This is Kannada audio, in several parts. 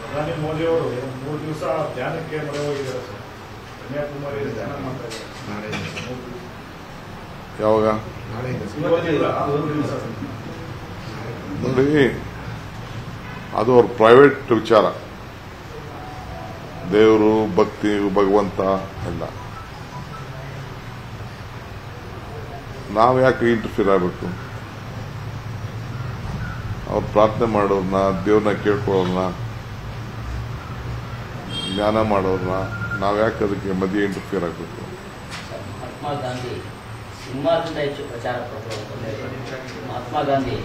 ಪ್ರಧಾನಿ ಮೋದಿ ಅವರು 3 ದಿವಸ ಧ್ಯಾನಕ್ಕೆ ಮೊರೆ ಹೋಗಿದ್ದಾರೆ ಸರ್. ಕನ್ಯಾಕುಮಾರಿ ಧ್ಯಾನ ಮಾಡ್ತಾ ಇದ್ದಾರೆ. ಯಾವಾಗ ನೋಡಿ, ಅದು ಅವ್ರ ಪ್ರೈವೇಟ್ ವಿಚಾರ. ದೇವರು, ಭಕ್ತಿ, ಭಗವಂತ ಎಲ್ಲ ನಾವು ಯಾಕೆ ಇಂಟರ್ಫಿಯರ್ ಆಗಬೇಕು? ಅವ್ರು ಪ್ರಾರ್ಥನೆ ಮಾಡೋರ್ನ, ದೇವ್ರನ್ನ ಕೇಳ್ಕೊಳ್ಳೋರ್ನ, ಜ್ಞಾನ ಮಾಡೋರ್ನ ನಾವು ಯಾಕೆ ಅದಕ್ಕೆ ಮಧ್ಯೆ ಇಂಟರ್ಫಿಯರ್ ಆಗಬೇಕು? ಮಹಾತ್ಮ ಗಾಂಧಿ ಸಿನಿಮಾದಿಂದ ಹೆಚ್ಚು ಪ್ರಚಾರ ಮಹಾತ್ಮ ಗಾಂಧಿ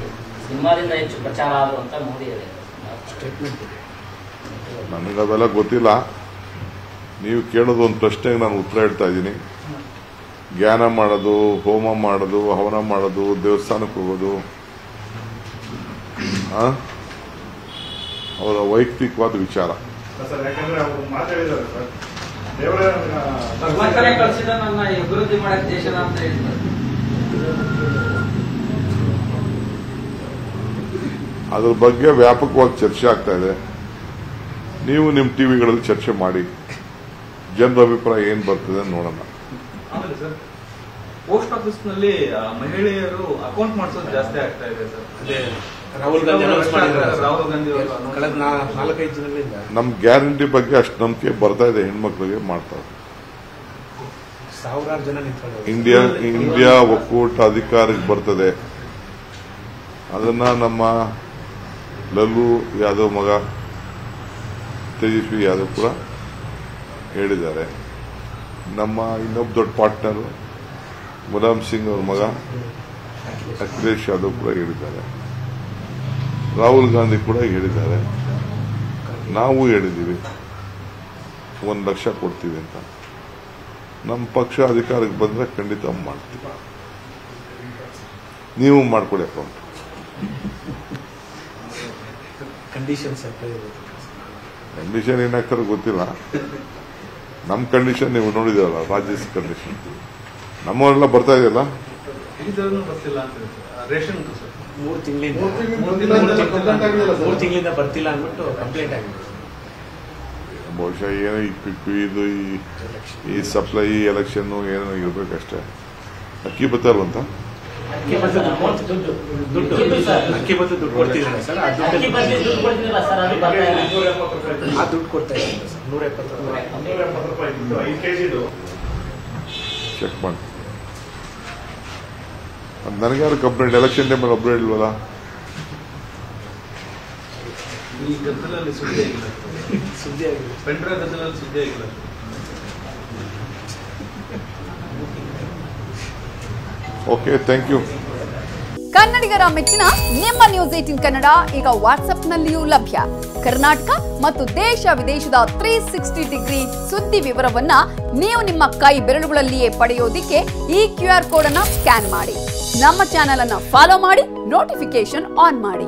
ಸಿನಿಮಾದಿಂದ ಹೆಚ್ಚು ಪ್ರಚಾರ ಆಗುವಂತ ಮೋದಿ ಸ್ಟೇಟ್ಮೆಂಟ್. ನನಗದೆಲ್ಲ ಗೊತ್ತಿಲ್ಲ. ನೀವು ಕೇಳೋದು ಒಂದು ಪ್ರಶ್ನೆಗೆ ನಾನು ಉತ್ತರ ಹೇಳ್ತಾ ಇದ್ದೀನಿ. ಜ್ಞಾನ ಮಾಡೋದು, ಹೋಮ ಮಾಡೋದು, ಹವನ ಮಾಡೋದು, ದೇವಸ್ಥಾನಕ್ಕೆ ಹೋಗೋದು ಅವರ ವೈಯಕ್ತಿಕವಾದ ವಿಚಾರ. ಯಾಕಂದ್ರೆ ಅವರು ಮಾತಾಡಿದ್ದಾರೆ ಸರ್, ಭಗವಂತನೇ ಕಳಿಸಿದ ನನ್ನ ಅಭಿವೃದ್ಧಿ ಮಾಡಕ್ಕೆ ದೇಶದ ಅಂತ ಹೇಳಿದ್ದಾರೆ. ಅದ್ರ ಬಗ್ಗೆ ವ್ಯಾಪಕವಾಗಿ ಚರ್ಚೆ ಆಗ್ತಾ ಇದೆ. ನೀವು ನಿಮ್ಮ ಟಿವಿಗಳಲ್ಲಿ ಚರ್ಚೆ ಮಾಡಿ, ಜನರ ಅಭಿಪ್ರಾಯ ಏನ್ ಬರ್ತದೆ ನೋಡೋಣ. ಆಮೇಲೆ ಸರ್, ಪೋಸ್ಟ್ ಆಫೀಸ್ ನಲ್ಲಿ ಮಹಿಳೆಯರು ಅಕೌಂಟ್ ಮಾಡಿಸೋದು ಜಾಸ್ತಿ ಆಗ್ತಾ ಇದೆ ಸರ್. ಅದೇ ರಾಹುಲ್ ಗಾಂಧಿ ಅವರು ಕಳೆದ 4-5 ದಿನಗಳಿಂದ ನಮ್ ಗ್ಯಾರಂಟಿ ಬಗ್ಗೆ ಅಷ್ಟು ನಂಬಿಕೆ ಬರ್ತಾ ಇದೆ. ಹೆಣ್ಮಕ್ಳಿಗೆ ಮಾಡ್ತಾರೆ. ಸಾವಿರಾರು ಜನ ನಿಂತ್ಕೊಂಡು ಇಂಡಿಯಾ ಒಕ್ಕೂಟ ಅಧಿಕಾರಕ್ಕೆ ಬರ್ತದೆ. ಅದನ್ನ ನಮ್ಮ ಲಲ್ಲು ಯಾದವ್ ಮಗ ತೇಜಸ್ವಿ ಯಾದವ್ ಕೂಡ ಹೇಳಿದ್ದಾರೆ. ನಮ್ಮ ಇನ್ನೊಬ್ಬ ದೊಡ್ಡ ಪಾರ್ಟ್ನರ್ ಮುಲಾಯಂ ಸಿಂಗ್ ಅವ್ರ ಮಗ ಅಖಿಲೇಶ್ ಯಾದವ್ ಕೂಡ ಹೇಳಿದ್ದಾರೆ. ರಾಹುಲ್ ಗಾಂಧಿ ಕೂಡ ಹೇಳಿದ್ದಾರೆ. ನಾವು ಹೇಳಿದ್ದೀವಿ 1 ಲಕ್ಷ ಕೊಡ್ತೀವಿ ಅಂತ. ನಮ್ಮ ಪಕ್ಷ ಅಧಿಕಾರಕ್ಕೆ ಬಂದ್ರೆ ಖಂಡಿತ ಮಾಡ್ತೀವಿ. ನೀವು ಮಾಡ್ಕೊಡಿ ಅಕೌಂಟ್. ಕಂಡೀಷನ್ ಏನಾಗ್ತಾರೆ ಗೊತ್ತಿಲ್ಲ. ನಮ್ಮ ಕಂಡೀಷನ್ ನೀವು ನೋಡಿದಿರಲ್ಲ, ರಾಜ್ಯದ ಕಂಡೀಷನ್. ನಮ್ಮವರೆಲ್ಲ ಬರ್ತಾ ಇದೆಯಲ್ಲ, ರೇಷನ್ 3 ತಿಂಗಳಿಂದ ಬರ್ತಿಲ್ಲ ಅಂದ್ಬಿಟ್ಟು ಕಂಪ್ಲೇಂಟ್ ಆಗಿದೆ. ಬಹುಶಃ ಏನೋ ಇದು ಈ ಸಪ್ಲೈ ಎಲೆಕ್ಷನ್ ಏನೋ ಇರ್ಬೇಕಷ್ಟೇ. ಅಕ್ಕಿ ಬತ್ತಲ್ವಂತ ಅಕ್ಕಿ ಬತ್ತ ದುಡ್ಡು ಕೊಡ್ತಿಲ್ಲ ಸರ್. ಆ ದುಡ್ಡು ಕೊಡ್ತಾ ಇದ್ದೀನಿ ಸರ್. 170 ರೂಪಾಯಿ 5 ಕೆಜಿದು ಚೆಕ್ ಮಾಡಿ. ನನಗ್ಯಾರು ಕಂಪ್ಲೇಂಟ್ ಎಲೆಕ್ಷನ್ ಟೈಮಲ್ಲಿ ಒಬ್ಬರು ಹೇಳಿಲ್ವಲ್ಲ. ಈ ಗದ್ದಲಲ್ಲಿ ಸುದ್ದಿ ಆಗಿಲ್ಲ, ಪೆಂಡ್ರ ಗದ್ದಲಲ್ಲಿ ಸುದ್ದಿ ಆಗಿಲ್ಲ. Okay, thank you. ಕನ್ನಡಿಗರ ಮೆಚ್ಚಿನ ನಿಮ್ಮ ನ್ಯೂಸ್ 18 ಕನ್ನಡ ಈಗ ವಾಟ್ಸ್ಆಪ್ನಲ್ಲಿಯೂ ಲಭ್ಯ. ಕರ್ನಾಟಕ ಮತ್ತು ದೇಶ ವಿದೇಶದ 360 ಡಿಗ್ರಿ ಸುದ್ದಿ ವಿವರವನ್ನ ನೀವು ನಿಮ್ಮ ಕೈ ಬೆರಳುಗಳಲ್ಲಿಯೇ ಪಡೆಯೋದಿಕ್ಕೆ ಈ QR ಕೋಡ್ ಅನ್ನ ಸ್ಕ್ಯಾನ್ ಮಾಡಿ. ನಮ್ಮ ಚಾನೆಲ್ ಅನ್ನ ಫಾಲೋ ಮಾಡಿ, ನೋಟಿಫಿಕೇಶನ್ ಆನ್ ಮಾಡಿ.